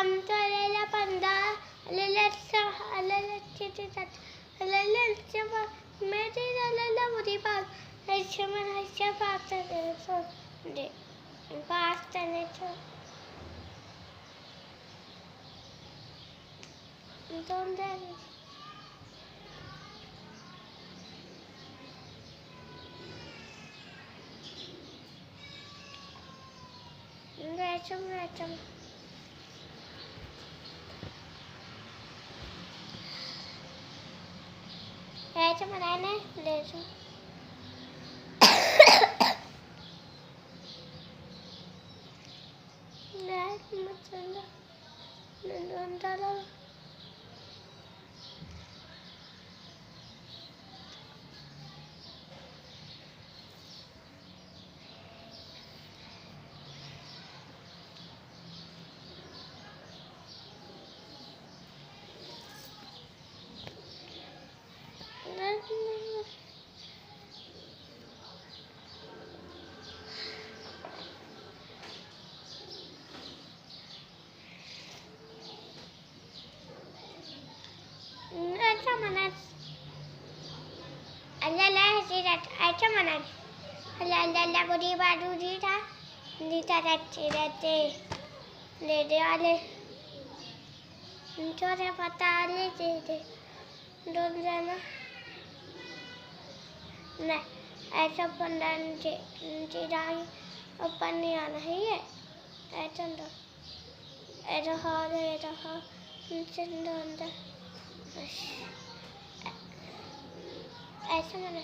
Pantarella panda, Lelessa, Lelechit, Lelessa, Medina Muriba, Shaman, Shapata, past and nature. Don't then. Rachel. Rachel, banana, Rachel. ऐसा पंडान चिराई अपन नहीं आना है ये ऐसा तो ऐसा हार चंदा ऐसा मैंने